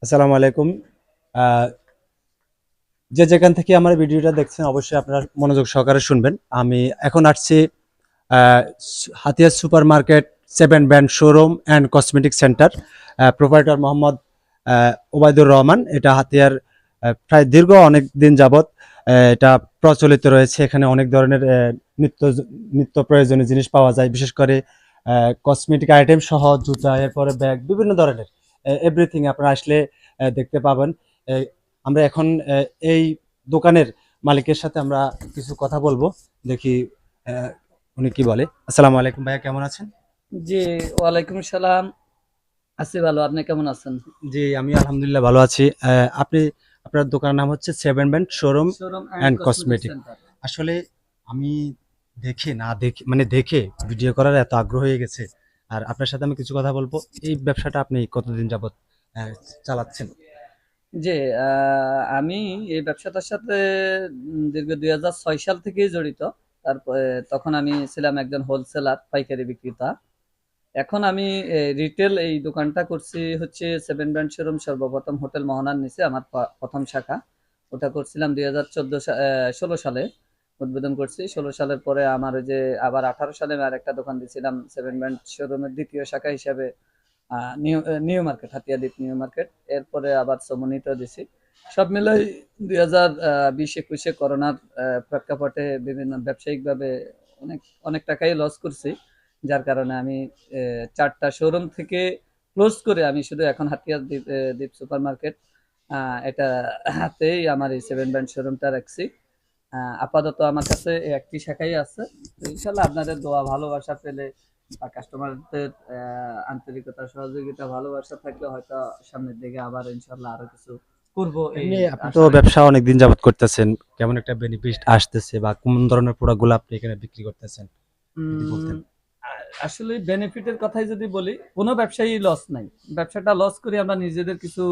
আসসালামু আলাইকুম। আহ, যে যেখান থেকে আমার ভিডিওটা দেখছেন অবশ্যই আপনারা মনোযোগ সহকারে শুনবেন। আমি এখন আসছি Hatiya super market 7 brand showroom and cosmetic centre. Proprietor Mohammad Obaidur Rahman. এটা হাতিয়ার প্রায় দীর্ঘ অনেক দিন যাবত এটা প্রচলিত রয়েছে। এখানে অনেক ধরনের নিত্য নিত্য প্রয়োজনীয় জিনিস পাওয়া যায়, বিশেষ করে কসমেটিক আইটেম সহ জুতা, এরপরে ব্যাগ, বিভিন্ন ধরনের এভরিথিং আপনারা আসলে দেখতে পাবেন। আহ, আমরা এখন এই দোকানের মালিকের সাথে আমরা কিছু কথা বলবো, দেখি আহ, উনি কি বলে। আসসালামু আলাইকুম ভাইয়া, কেমন আছেন? জি, ওয়ালাইকুম সালাম। আছি ভালো, আপনি কেমন আছেন? জি, আমি আলহামদুলিল্লাহ ভালো আছি। আপনি, আপনার দোকানের নাম হচ্ছে 7 brand showroom showroom and and cosmetic cosmetic. Centre. আসলে আমি দেখে না দেখে মানে দেখে ভিডিও করার এত আগ্রহ হয়ে গেছে। আর আপনার সাথে আমি কিছু কথা বলবো। এই ব্যবসাটা আপনি কতদিন যাবত চালাচ্ছেন? জি, আমি এই ব্যবসাটার সাথে দীর্ঘ 2006 সাল থেকেই জড়িত। তারপরে তখন আমি ছিলাম একজন হোলসেলার, পাইকারি বিক্রেতা। এখন আমি রিটেল এই দোকানটা করছি হচ্ছে 7 ব্র্যান্ড শোরুম, সর্বপ্রথম হোটেল মোহনার নিচে আমার প্রথম শাখা। ওটা করছিলাম 2016 সালে উদ্বোধন করছি। 16 সালের পরে আমার ওই যে আবার 18 সালে আমি আরেকটা দোকান দিয়েছিলাম 7 ব্র্যান্ড শোরুমের দ্বিতীয় শাখা হিসাবে, new new market, Hatiyadwip new market. এরপরে আবার সমন্বিত দিছি। সব মিলাই 2020-21-এ করোনার প্রেক্ষাপটে বিভিন্ন ব্যবসায়িকভাবে অনেক অনেক টাকাই লস করছি। যার কারণে আমি 4টা শোরুম থেকে ক্লোজ করে আমি শুধু এখন হাতিয়ার দ্বীপ দ্বীপ সুপার মার্কেট, এটা হাতেই আমার এই 7 ব্র্যান্ড শোরুমটা রাখছি। আপাতত আমার কাছে এই একটি শাখাই আছে। তো ইনশাল্লাহ আপনাদের দোয়া ভালোবাসা পেলে বা কাস্টমারদের আন্তরিকতা, সহযোগিতা, ভালোবাসা থাকলে হয়তো সামনের দিকে আবার ইনশাল্লাহ আরো কিছু করব এই এমনি আপনি তো আশা রাখি। ব্যবসা অনেক দিন যাবত করতেছেন, কেমন একটা বেনিফিট আসতেছে বা কোন ধরনের প্রোডাক্ট গুলো আপনি এখানে বিক্রি করতেছেন যদি উম, বলতেন। আসলে বেনিফিটের কথাই যদি বলি, কোনো ব্যবসায়ী লস নাই। ব্যবসাটা লস করি আমরা নিজেদের কিছু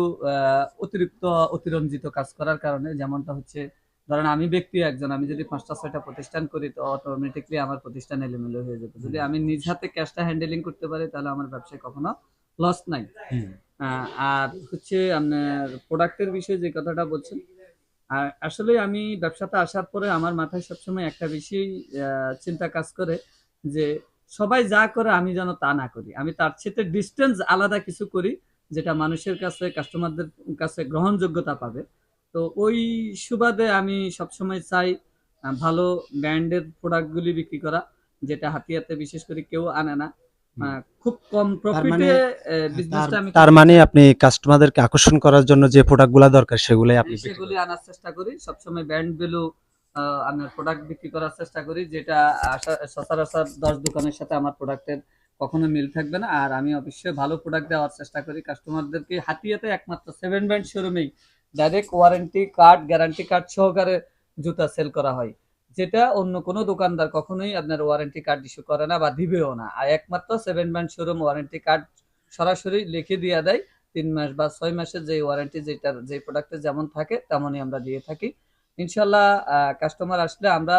অতিরিক্ত অতিরঞ্জিত কাজ করার কারণে। যেমনটা হচ্ছে, ধরেন আমি ব্যক্তি একজন, আমি যদি 5টা 6টা প্রতিষ্ঠান করি তো অটোমেটিকলি আমার প্রতিষ্ঠান এলোমেলো হয়ে যাবে। যদি হুম, আমি নিজ হাতে ক্যাশটা হ্যান্ডেলিং করতে পারি তাহলে আমার ব্যবসায় কখনো লস নাই। হুম। আর হচ্ছে আপনার প্রোডাক্টের বিষয়ে যে কথাটা বলছেন, আর আসলে আমি ব্যবসাতে আসার পরে আমার মাথায় সবসময় একটা বেশি চিন্তা কাজ করে যে সবাই যা করে আমি যেন তা না করি। আমি তার সাথে ডিস্টেন্স আলাদা কিছু করি, যেটা মানুষের কাছে, কাস্টমারদের কাছে গ্রহণযোগ্যতা পাবে। তো ওই সুবাদে আমি সবসময় চাই ভালো ব্র্যান্ডের প্রোডাক্টগুলি বিক্রি করা, যেটা হাতিয়াতে বিশেষ করে কেউ আনে না। হুম। খুব কম তার মানে প্রফিটে তার বিজনেসটা আমি তার করতে মানে চাই। আপনি কাস্টমারদেরকে আকর্ষণ করার জন্য যে প্রোডাক্ট গুলা দরকার সেগুলাই আপনি বিক্রি সেগুলি করেন। আনার চেষ্টা করি সবসময়। ব্র্যান্ড ভ্যালু আপনার প্রোডাক্ট বিক্রি করার চেষ্টা করি, যেটা সচরাচর 10 দোকানের সাথে আমার প্রোডাক্টের কখনো মিল থাকবে না। আর আমি অবশ্যই ভালো প্রোডাক্ট দেওয়ার চেষ্টা করি কাস্টমারদেরকে। হাতিয়াতে একমাত্র 7 ব্র্যান্ড শোরুমেই direct warranty card, guarantee card সহকারে জুতা সেল করা হয়, যেটা অন্য কোনো দোকানদার কখনোই আপনার ওয়ারেন্টি কার্ড ইস্যু করে না বা দিবেও না। আর একমাত্র 7 ব্র্যান্ড শোরুম ওয়ারেন্টি কার্ড সরাসরি লিখে দিয়ে দেয়। 3 মাস বা 6 মাসের যে ওয়ারেন্টি, যেটার যে প্রোডাক্টের যেমন থাকে তেমনই আমরা দিয়ে থাকি। ইনশাল্লাহ কাস্টমার আসলে আমরা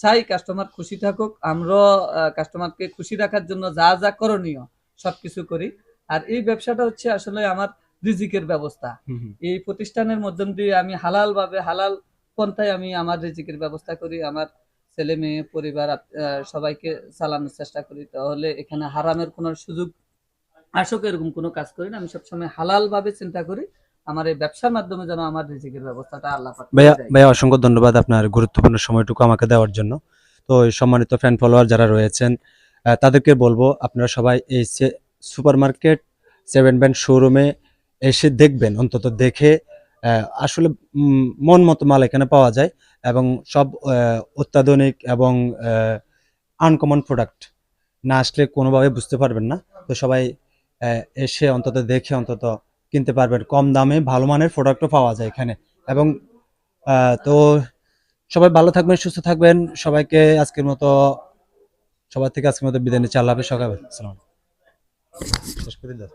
চাই কাস্টমার খুশি থাকুক। আমরাও কাস্টমারকে খুশি রাখার জন্য যা যা করণীয় সবকিছু করি। আর এই ব্যবসাটা হচ্ছে আসলে আমার রিজিকের ব্যবস্থা। হুম, হুম। এই প্রতিষ্ঠানের মাধ্যম দিয়ে আমি হালাল ভাবে, হালাল পন্থায় আমি আমার রিজিকের ব্যবস্থা করি। আমার ছেলে মেয়ে পরিবার সবাইকে চালানোর চেষ্টা করি। তাহলে এখানে হারামের কোনো সুযোগ আসুক এরকম কোনো কাজ করি না। আমি সবসময় হালাল ভাবে চিন্তা করি আমার এই ব্যবসার মাধ্যমে যেন আমার রিজিকের ব্যবস্থাটা আল্লাহ পাক করে ভাইয়া দেয়। ভাইয়া অসংখ্য ধন্যবাদ আপনার গুরুত্বপূর্ণ সময়টুকু আমাকে দেওয়ার জন্য। তো এই সম্মানিত ফ্যান ফলোয়ার যারা রয়েছেন তাদেরকে বলবো আপনারা সবাই এই সুপার মার্কেট 7 ব্র্যান্ড শোরুমে এসে দেখবেন, অন্তত দেখে আসলে মন মতো মাল এখানে পাওয়া যায় এবং সব অত্যাধুনিক এবং আনকমন প্রোডাক্ট। না আসলে কোনোভাবে বুঝতে পারবেন না। তো সবাই এসে অন্তত দেখে অন্তত কিনতে পারবেন। কম দামে ভালো মানের প্রোডাক্টও পাওয়া যায় এখানে। এবং তো সবাই ভালো থাকবেন, সুস্থ থাকবেন। সবাইকে আজকের মতো, সবার থেকে আজকের মতো বিদায় নিচ্ছি। আল্লাহ হাফেজ। সকাল, আসসালাম। শেষ করে দাও।